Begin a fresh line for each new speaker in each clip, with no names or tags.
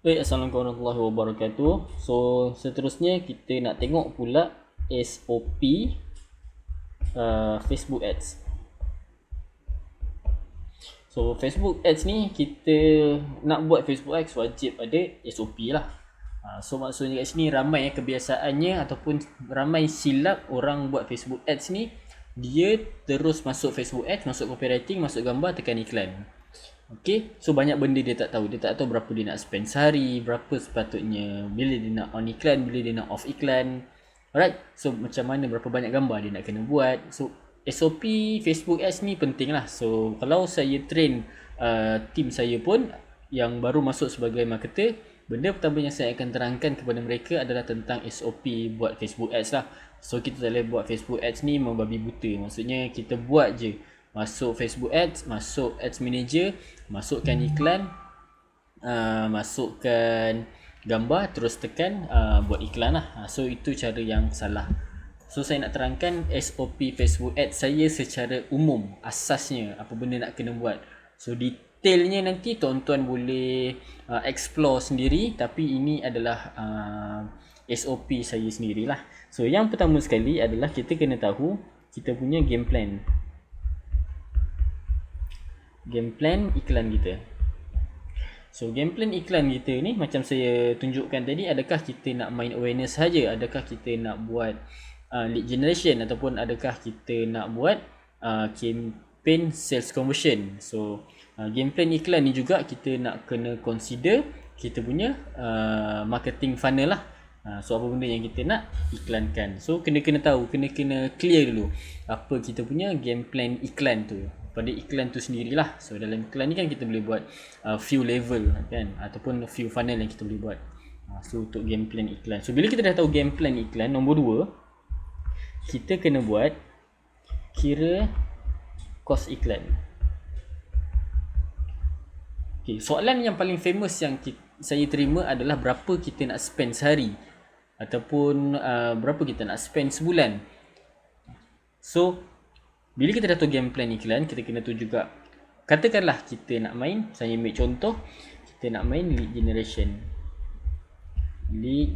Assalamualaikum warahmatullahi wabarakatuh. So, seterusnya kita nak tengok pula SOP Facebook Ads. So, Facebook Ads ni kita nak buat Facebook Ads wajib ada SOP lah. So, maksudnya kat sini ramai kebiasaannya ataupun ramai silap orang buat Facebook Ads ni, dia terus masuk Facebook Ads, masuk copywriting, masuk gambar, tekan iklan. Okay, so banyak benda dia tak tahu. Dia tak tahu berapa dia nak spend sehari, berapa sepatutnya, bila dia nak on iklan, bila dia nak off iklan. Alright, so macam mana, berapa banyak gambar dia nak kena buat. So SOP Facebook Ads ni penting lah. So kalau saya train team saya pun yang baru masuk sebagai marketer, benda pertama yang saya akan terangkan kepada mereka adalah tentang SOP buat Facebook Ads lah. So kita tak boleh buat Facebook Ads ni membabi buta. Maksudnya kita buat je, masuk Facebook Ads, masuk Ads Manager, masukkan iklan, masukkan gambar, terus tekan buat iklan lah. So itu cara yang salah. So saya nak terangkan SOP Facebook Ads saya secara umum, asasnya apa benda nak kena buat. So detailnya nanti tuan-tuan boleh explore sendiri, tapi ini adalah SOP saya sendirilah. So yang pertama sekali adalah kita kena tahu kita punya game plan iklan kita. So game plan iklan kita ni macam saya tunjukkan tadi, adakah kita nak main awareness saja, adakah kita nak buat lead generation, ataupun adakah kita nak buat campaign sales conversion. So game plan iklan ni juga kita nak kena consider kita punya marketing funnel lah. So apa benda yang kita nak iklankan. So kena tahu, kena clear dulu apa kita punya game plan iklan tu pada iklan tu sendirilah. So dalam iklan ni kan kita boleh buat few level kan, ataupun few funnel yang kita boleh buat. So untuk game plan iklan, so bila kita dah tahu game plan iklan, nombor 2 kita kena buat kira kos iklan. Okay, soalan yang paling famous yang saya terima adalah berapa kita nak spend sehari, ataupun berapa kita nak spend sebulan. So bila kita dah tahu game plan iklan, kita kena tahu juga, katakanlah kita nak main, saya ambil contoh, kita nak main lead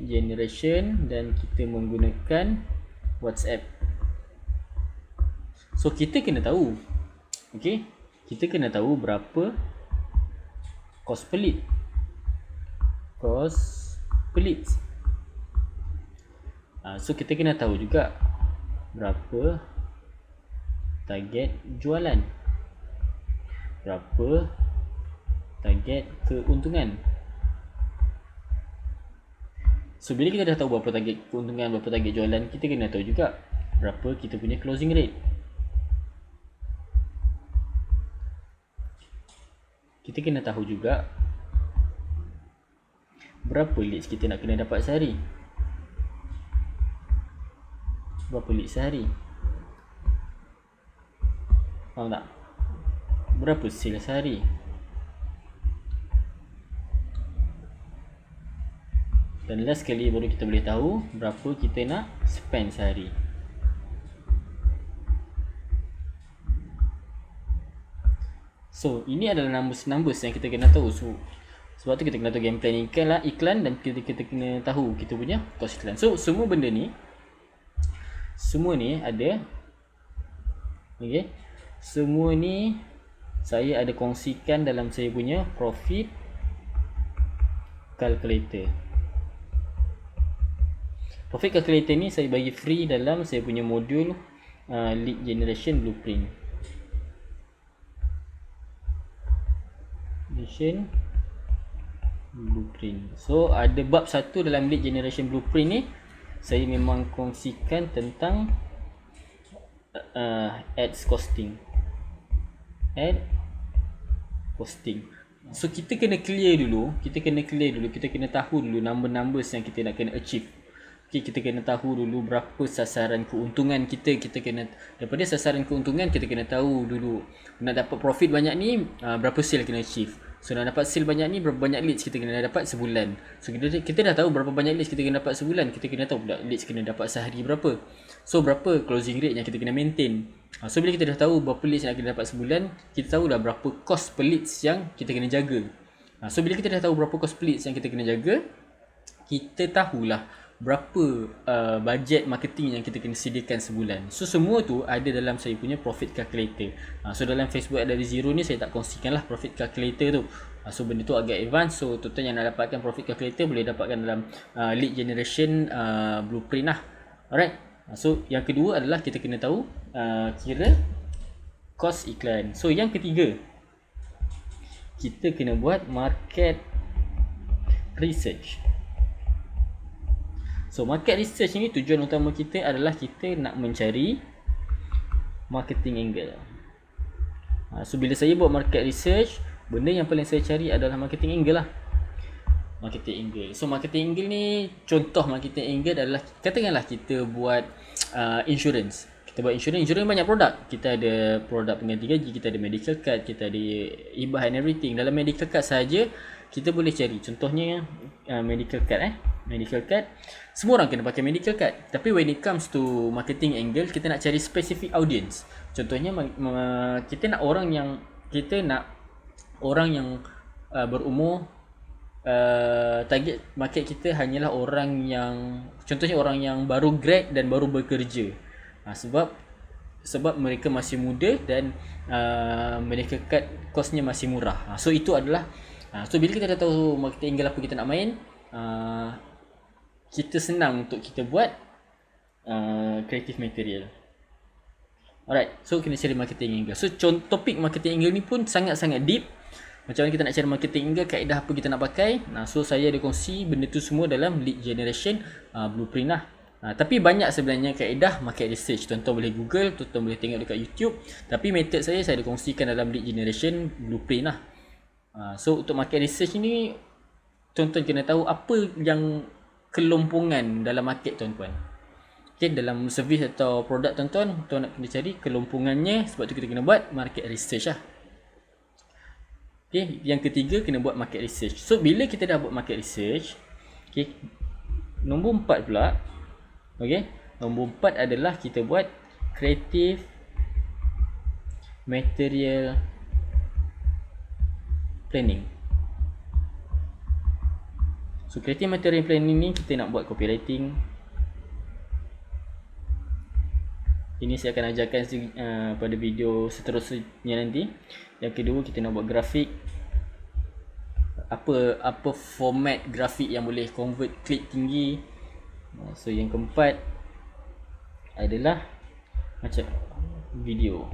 generation dan kita menggunakan WhatsApp. So kita kena tahu, okay, kita kena tahu berapa kos per lead. So kita kena tahu juga berapa target jualan, berapa target keuntungan. So bila kita dah tahu berapa target keuntungan, berapa target jualan, kita kena tahu juga berapa kita punya closing rate. Kita kena tahu juga berapa leads kita nak kena dapat sehari. Berapa lead sehari? Faham tak? Berapa sale sehari? Dan last sekali baru kita boleh tahu berapa kita nak spend sehari. So ini adalah numbers yang kita kena tahu. So sebab tu kita kena tahu game plan iklan dan kita kena tahu kita punya cost iklan. So semua benda ni, semua ni ada, okay, semua ni saya ada kongsikan dalam saya punya profit calculator. Profit calculator ni saya bagi free dalam saya punya modul lead generation blueprint. So ada bab 1 dalam lead generation blueprint ni, saya memang kongsikan tentang ads costing. So kita kena clear dulu, kita kena tahu dulu numbers yang kita nak kena achieve. Okay, kita kena tahu dulu berapa sasaran keuntungan kita. Kita kena, daripada sasaran keuntungan kita kena tahu dulu nak dapat profit banyak ni, berapa sale kena achieve. So nak dapat sale banyak ni, berapa banyak leads kita kena dapat sebulan. So kita dah tahu berapa banyak leads kita kena dapat sebulan, kita kena tahu pula leads kena dapat sehari berapa. So berapa closing rate yang kita kena maintain. So bila kita dah tahu berapa leads yang kena dapat sebulan, kita tahu dah berapa cost per leads yang kita kena jaga. So bila kita dah tahu berapa cost per leads yang kita kena jaga, kita tahulah berapa bajet marketing yang kita kena sediakan sebulan. So semua tu ada dalam saya punya profit calculator. So dalam Facebook Ads dari zero ni saya tak kongsikan lah profit calculator tu. So benda tu agak advance. So tuan-tuan yang nak dapatkan profit calculator boleh dapatkan dalam lead generation blueprint lah. Alright. So yang kedua adalah kita kena tahu kira kos iklan. So yang ketiga, kita kena buat market research. So market research ni tujuan utama kita adalah kita nak mencari marketing angle. So bila saya buat market research, benda yang paling saya cari adalah marketing angle lah. Marketing angle. So marketing angle ni, contoh marketing angle adalah, katakanlah kita buat insurance. Kita buat insurance banyak produk. Kita ada produk pengganti gaji, kita ada medical card, kita ada hibah and everything. Dalam medical card saja kita boleh cari. Contohnya medical card medical card. Semua orang kena pakai medical card. Tapi when it comes to marketing angle, kita nak cari specific audience. Contohnya kita nak orang yang berumur, target market kita hanyalah orang yang, contohnya orang yang baru grad dan baru bekerja. Sebab mereka masih muda dan medical card kosnya masih murah. So itu adalah so bila kita dah tahu marketing angle apa kita nak main, kita senang untuk kita buat creative material. Alright, so kena cari marketing angle. So topik marketing angle ni pun sangat-sangat deep. Macam mana kita nak cari marketing angle, kaedah apa kita nak pakai. So saya ada kongsi benda tu semua dalam lead generation blueprint lah. Tapi banyak sebenarnya kaedah market research. Tuan-tuan boleh Google, tuan-tuan boleh tengok dekat YouTube. Tapi method saya ada kongsikan dalam lead generation blueprint lah. So untuk market research ni, tuan-tuan kena tahu apa yang kelompongan dalam market tuan-tuan. Okay, dalam servis atau produk tuan-tuan, tuan nak kena cari kelompongannya. Sebab tu kita kena buat market research lah. Okay, yang ketiga kena buat market research. So bila kita dah buat market research, okay, nombor 4 pula. Okay, nombor 4 adalah kita buat creative material planning. So creative material planning ni kita nak buat copywriting. Ini saya akan ajarkan pada video seterusnya nanti. Yang kedua kita nak buat grafik. Apa format grafik yang boleh convert klik tinggi. So yang keempat adalah macam video.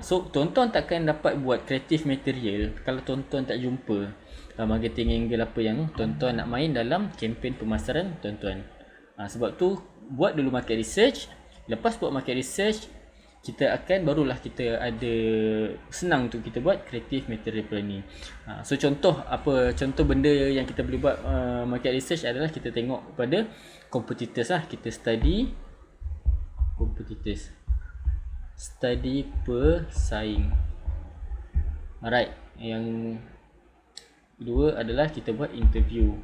So tuan-tuan takkan dapat buat creative material kalau tuan-tuan tak jumpa marketing angle apa yang tuan-tuan nak main dalam kempen pemasaran tuan-tuan. Sebab tu buat dulu market research. Lepas buat market research, barulah kita ada senang tu kita buat creative material planning. So contoh benda yang kita boleh buat market research adalah kita tengok pada competitors lah. Kita study competitors, study pesaing. Alright, yang kedua adalah kita buat interview.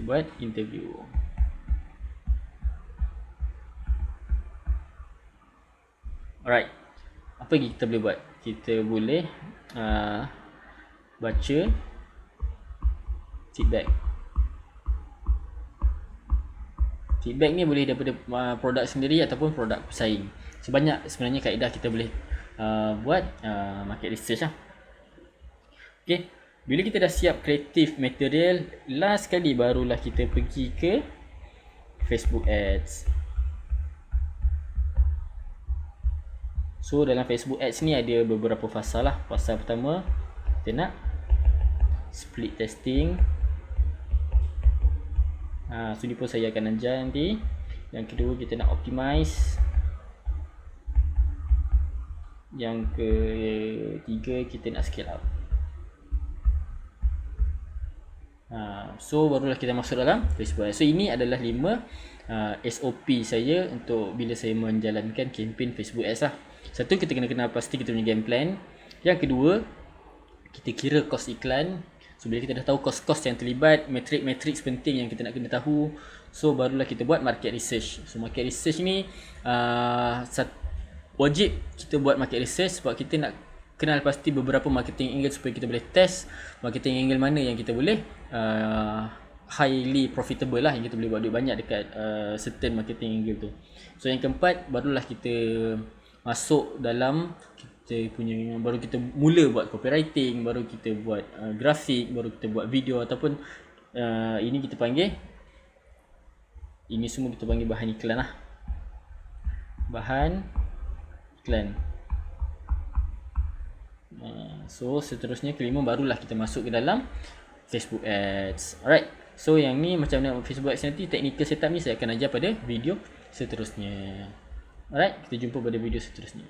Buat interview. Alright, apa lagi kita boleh buat? Kita boleh baca feedback. Feedback ni boleh daripada produk sendiri ataupun produk pesaing. Sebanyak sebenarnya kaedah kita boleh buat market research lah. Okay, bila kita dah siap creative material, last kali barulah kita pergi ke Facebook Ads. So dalam Facebook Ads ni ada beberapa fasa lah. Fasa pertama kita nak split testing. So ni pun saya akan ajar nanti. Yang kedua kita nak optimize. Yang ketiga kita nak scale up. So barulah kita masuk dalam Facebook. So ini adalah 5 SOP saya untuk bila saya menjalankan kempen Facebook Ads lah. Satu, kita kena kenal pasti kita punya game plan. Yang kedua, kita kira kos iklan. So bila kita dah tahu kos-kos yang terlibat, metrik-metrik penting yang kita nak kena tahu, so barulah kita buat market research. So market research ni wajib kita buat market research sebab kita nak kenal pasti beberapa marketing angle supaya kita boleh test marketing angle mana yang kita boleh highly profitable lah, yang kita boleh buat duit banyak dekat certain marketing angle tu. So yang keempat, barulah kita masuk dalam kita punya, baru kita mula buat copywriting, baru kita buat grafik, baru kita buat video ataupun ini kita panggil, ini semua kita panggil bahan iklan lah, bahan iklan. So seterusnya kelima barulah kita masuk ke dalam Facebook Ads. Alright, so yang ni macam mana Facebook Ads nanti, technical setup ni saya akan ajar pada video seterusnya. Alright, kita jumpa pada video seterusnya.